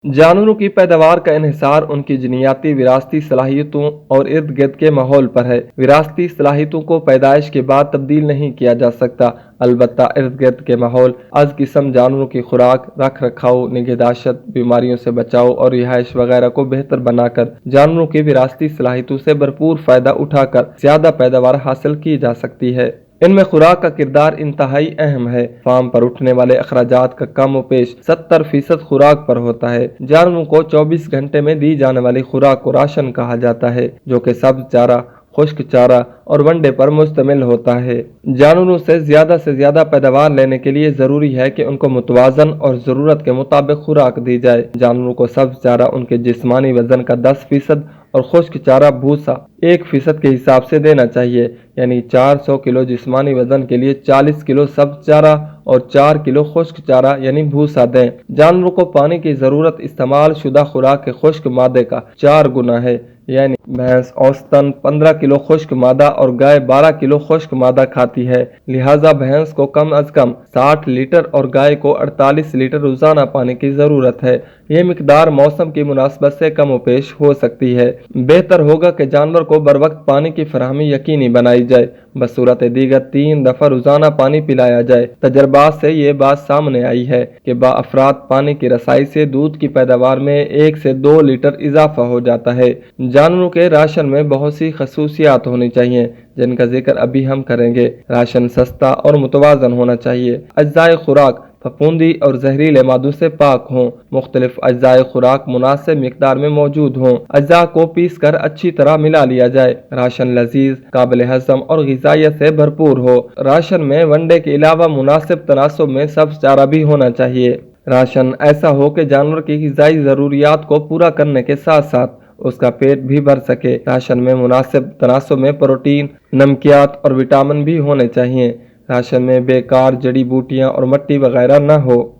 जानवरों की पैदावार का इन्हिसार उनकी जीनियाती विरासती सलाहियतों और इर्द गिर्द के माहौल पर है। विरासती सलाहियतों को पैदाइश के बाद तब्दील नहीं किया जा सकता, अलबत्ता इर्द गिर्द के माहौल, अज़ किस्म जानवरों की खुराक, रख रखाव, निगहदाश्त, बीमारियों से बचाव और रिहाइश वगैरह को बेहतर बनाकर जानवरों की विरासती सलाहियतों से भरपूर फ़ायदा उठाकर ज़्यादा पैदावार हासिल की जा सकती है। इनमें खुराक का किरदार इंतहाई अहम है। फार्म पर उठने वाले अखराजात का कम व पेश 70% खुराक पर होता है। जानवरों को 24 घंटे में दी जाने वाली खुराक को राशन कहा जाता है, जो कि सब्ज चारा, खुश्क चारा और वनडे पर मुश्तमिल होता है। जानवरों से ज्यादा पैदावार लेने के लिए जरूरी है कि उनको मुतवाजन और जरूरत के मुताबिक खुराक दी जाए। जानवरों को सब्ज चारा उनके जिस्मानी वजन का 10% और खुश्क चारा भूसा 1% के हिसाब से देना चाहिए, यानी 400 किलो जिस्मानी वजन के लिए 40 किलो सब्ज चारा और 4 किलो खुश्क चारा यानी भूसा दें। जानवरों को पानी की जरूरत इस्तेमाल शुदा खुराक के खुश्क मादे का 4 गुना है, यानी भैंस औसतन 15 किलो खुश्क मादा और गाय 12 किलो खुश्क मादा खाती है। लिहाजा भैंस को कम अज कम 60 लीटर और गाय को 48 लीटर रोजाना पानी की जरूरत है। ये मिकदार मौसम की मुनासबत से कम पेश हो सकती है। बेहतर होगा कि जानवर को बर वक्त पानी की फराहमी यकीनी बनाई जाए। बसूरत दीगर 3 दफ़ा रोजाना पानी पिलाया जाए। तजर्बात से ये बात सामने आई है कि बाअफराद पानी की रसाई से दूध की पैदावार में 1 से 2 लीटर इजाफा हो जाता है। जानवरों के राशन में बहुत सी खसूसियात होनी चाहिए, जिनका जिक्र अभी हम करेंगे। राशन सस्ता और मुतवाजन होना चाहिए। अज्जाए खुराक फफूंदी और जहरीले मादों से पाक हों। मुख्तलिफ अज्जाए खुराक मुनासिब मिकदार में मौजूद हों। अज्जा को पीस कर अच्छी तरह मिला लिया जाए। राशन लजीज, काबिल हजम और ग़िज़ाइयत से भरपूर हो। राशन में वनडे के अलावा मुनासिब तनासुब में सब्ज़ चारा भी होना चाहिए। राशन ऐसा हो कि जानवर की ग़िज़ाई ज़रूरियात को पूरा करने के साथ साथ उसका पेट भी भर सके। राशन में मुनासिब तनासुब में प्रोटीन, नमकियात और विटामिन भी होने चाहिए। राशन में बेकार जड़ी बूटियां और मट्टी वगैरह न हो।